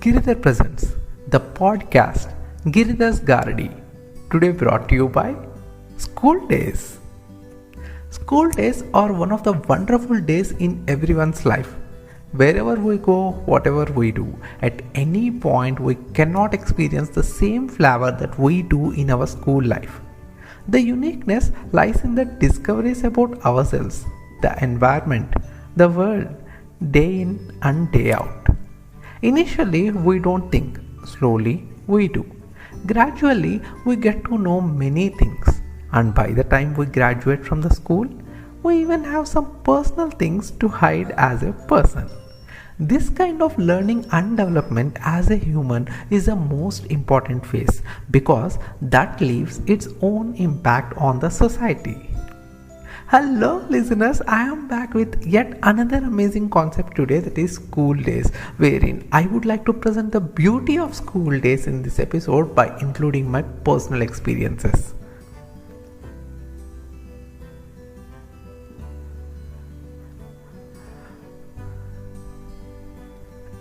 Giridhar Presents, the podcast Giridhar's Gardi. Today brought to you by School Days. School days are one of the wonderful days in everyone's life. Wherever we go, whatever we do, at any point we cannot experience the same flavor that we do in our school life. The uniqueness lies in the discoveries about ourselves, the environment, the world, day in and day out. Initially, we don't think, slowly, we do. Gradually, we get to know many things, and by the time we graduate from the school, we even have some personal things to hide as a person. This kind of learning and development as a human is the most important phase because that leaves its own impact on the society. Hello listeners, I am back with yet another amazing concept today, that is school days, wherein I would like to present the beauty of school days in this episode by including my personal experiences.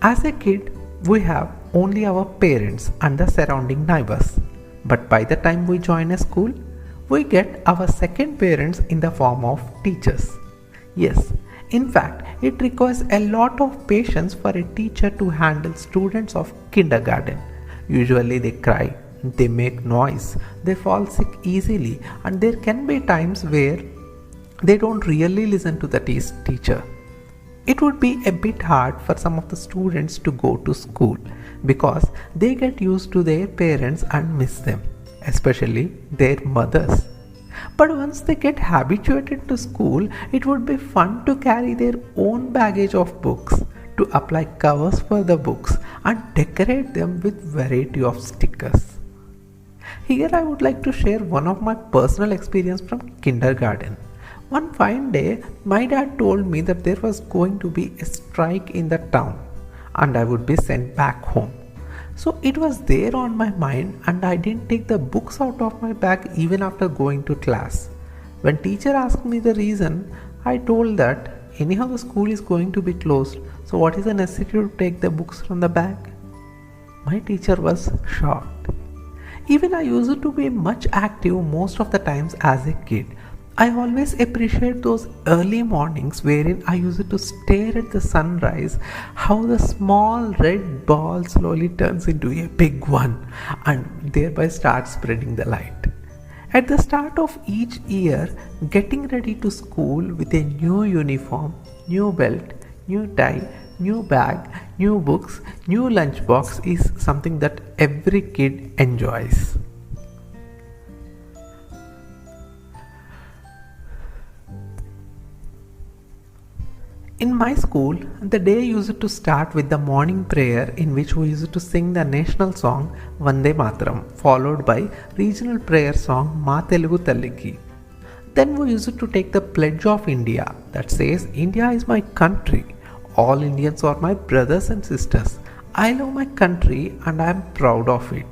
As a kid, we have only our parents and the surrounding neighbors. But by the time we join a school, we get our second parents in the form of teachers. Yes, in fact, it requires a lot of patience for a teacher to handle students of kindergarten. Usually they cry, they make noise, they fall sick easily, and there can be times where they don't really listen to the teacher. It would be a bit hard for some of the students to go to school because they get used to their parents and miss them, especially their mothers. But once they get habituated to school, it would be fun to carry their own baggage of books, to apply covers for the books and decorate them with variety of stickers. Here I would like to share one of my personal experience from kindergarten. One fine day, my dad told me that there was going to be a strike in the town and I would be sent back home. So it was there on my mind and I didn't take the books out of my bag even after going to class. When teacher asked me the reason, I told that anyhow the school is going to be closed, so what is the necessity to take the books from the bag? My teacher was shocked. Even I used to be much active most of the times as a kid. I always appreciate those early mornings wherein I used to stare at the sunrise, how the small red ball slowly turns into a big one and thereby starts spreading the light. At the start of each year, getting ready to school with a new uniform, new belt, new tie, new bag, new books, new lunchbox is something that every kid enjoys. In my school, the day used to start with the morning prayer in which we used to sing the national song Vande Mataram, followed by regional prayer song Ma Telugu Talliki. Then we used to take the pledge of India that says India is my country. All Indians are my brothers and sisters. I love my country and I am proud of it.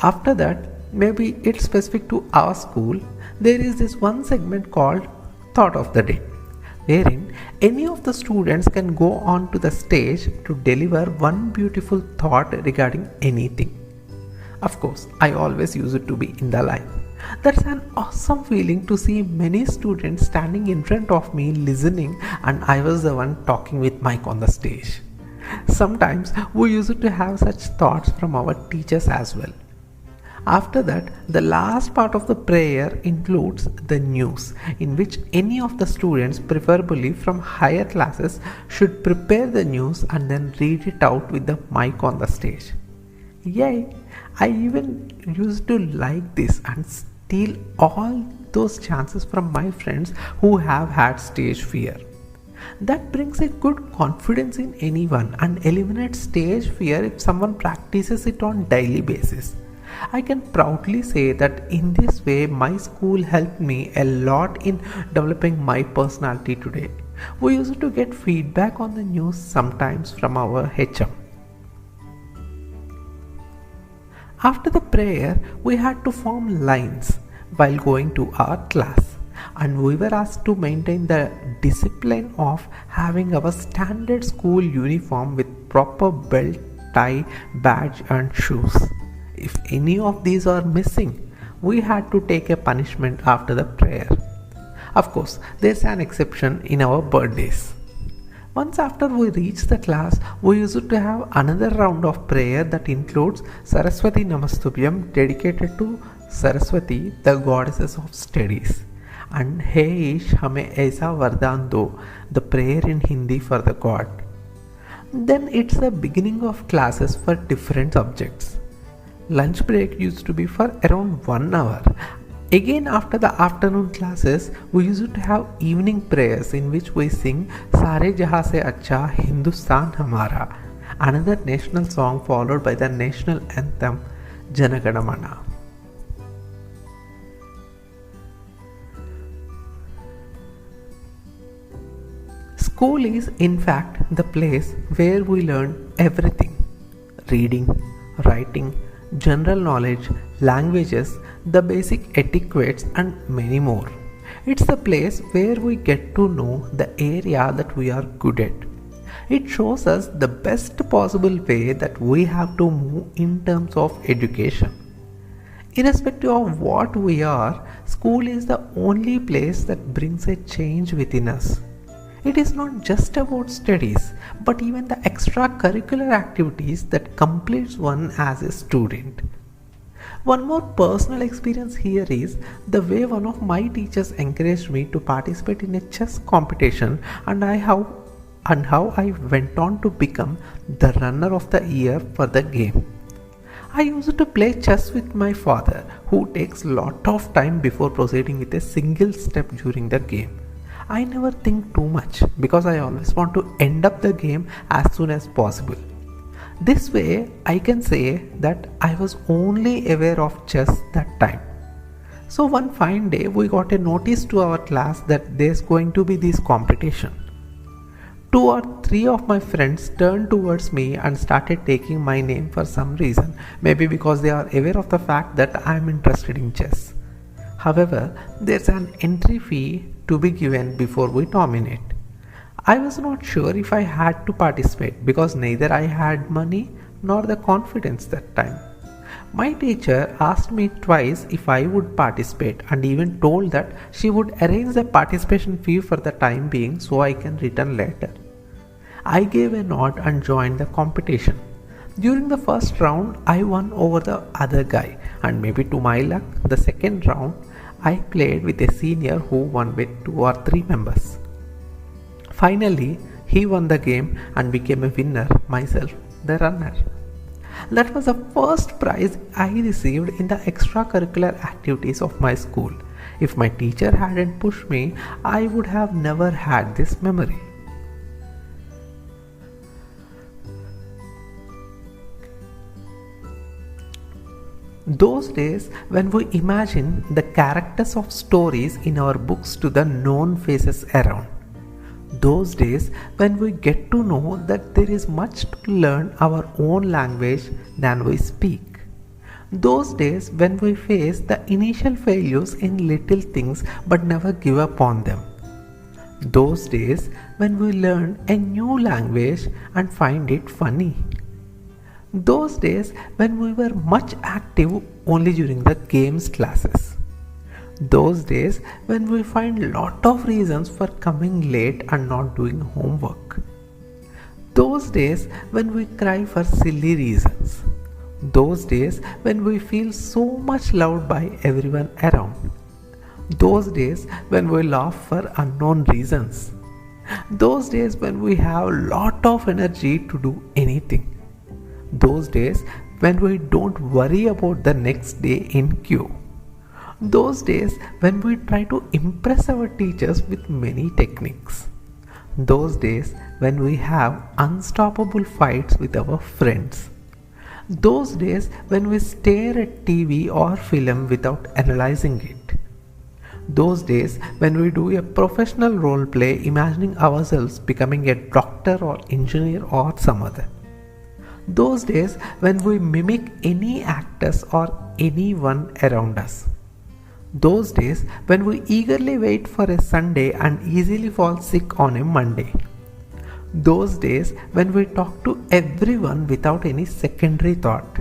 After that, maybe it's specific to our school, there is this one segment called Thought of the Day, wherein any of the students can go on to the stage to deliver one beautiful thought regarding anything. Of course, I always use it to be in the line. That's an awesome feeling to see many students standing in front of me listening and I was the one talking with mic on the stage. Sometimes we used to have such thoughts from our teachers as well. After that, the last part of the prayer includes the news, in which any of the students, preferably from higher classes, should prepare the news and then read it out with the mic on the stage. Yay! I even used to like this and steal all those chances from my friends who have had stage fear. That brings a good confidence in anyone and eliminates stage fear if someone practices it on daily basis. I can proudly say that in this way my school helped me a lot in developing my personality today. We used to get feedback on the news sometimes from our HM. After the prayer, we had to form lines while going to our class, and we were asked to maintain the discipline of having our standard school uniform with proper belt, tie, badge, and shoes. If any of these are missing, we had to take a punishment after the prayer. Of course, there's an exception in our birthdays. Once after we reach the class, we used to have another round of prayer that includes Saraswati Namastubhyam dedicated to Saraswati, the goddesses of studies, and Hey Ish Hame Aisa Vardhan Do, the prayer in Hindi for the god. Then it's the beginning of classes for different subjects. Lunch break used to be for around 1 hour. Again, after the afternoon classes, we used to have evening prayers in which we sing Sare Jahan Se Acha Hindustan Hamara, another national song followed by the national anthem Jana Gana Mana. School is in fact the place where we learn everything: reading, writing, general knowledge, languages, the basic etiquettes, and many more. It's the place where we get to know the area that we are good at. It shows us the best possible way that we have to move in terms of education. Irrespective of what we are, school is the only place that brings a change within us. It is not just about studies, but even the extracurricular activities that completes one as a student. One more personal experience here is the way one of my teachers encouraged me to participate in a chess competition, and how I went on to become the runner of the year for the game. I used to play chess with my father, who takes lot of time before proceeding with a single step during the game. I never think too much because I always want to end up the game as soon as possible. This way, I can say that I was only aware of chess that time. So one fine day, we got a notice to our class that there's going to be this competition. 2 or 3 of my friends turned towards me and started taking my name for some reason, maybe because they are aware of the fact that I am interested in chess. However, there's an entry fee to be given before we nominate. I was not sure if I had to participate because neither I had money nor the confidence that time. My teacher asked me twice if I would participate and even told that she would arrange the participation fee for the time being so I can return later. I gave a nod and joined the competition. During the first round, I won over the other guy, and maybe to my luck, the second round I played with a senior who won with 2 or 3 members. Finally, he won the game and became a winner, myself the runner. That was the first prize I received in the extracurricular activities of my school. If my teacher hadn't pushed me, I would have never had this memory. Those days when we imagine the characters of stories in our books to the known faces around. Those days when we get to know that there is much to learn our own language than we speak. Those days when we face the initial failures in little things but never give up on them. Those days when we learn a new language and find it funny. Those days when we were much active only during the games classes. Those days when we find lot of reasons for coming late and not doing homework. Those days when we cry for silly reasons. Those days when we feel so much loved by everyone around. Those days when we laugh for unknown reasons. Those days when we have lot of energy to do anything. Those days when we don't worry about the next day in queue. Those days when we try to impress our teachers with many techniques. Those days when we have unstoppable fights with our friends. Those days when we stare at TV or film without analyzing it. Those days when we do a professional role play imagining ourselves becoming a doctor or engineer or some other. Those days when we mimic any actors or anyone around us. Those days when we eagerly wait for a Sunday and easily fall sick on a Monday. Those days when we talk to everyone without any secondary thought.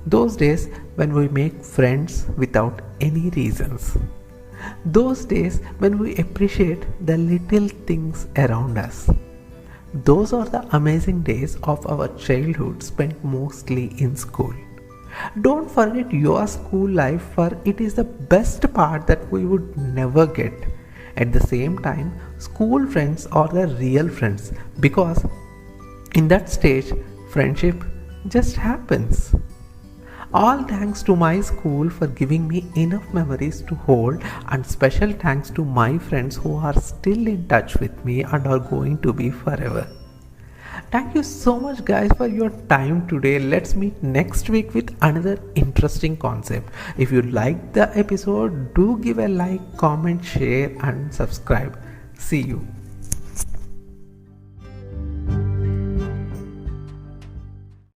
Those days when we make friends without any reasons. Those days when we appreciate the little things around us. Those are the amazing days of our childhood spent mostly in school. Don't forget your school life, for it is the best part that we would never get. At the same time, school friends are the real friends because in that stage, friendship just happens. All thanks to my school for giving me enough memories to hold, and special thanks to my friends who are still in touch with me and are going to be forever. Thank you so much, guys, for your time today. Let's meet next week with another interesting concept. If you liked the episode, do give a like, comment, share, and subscribe. See you.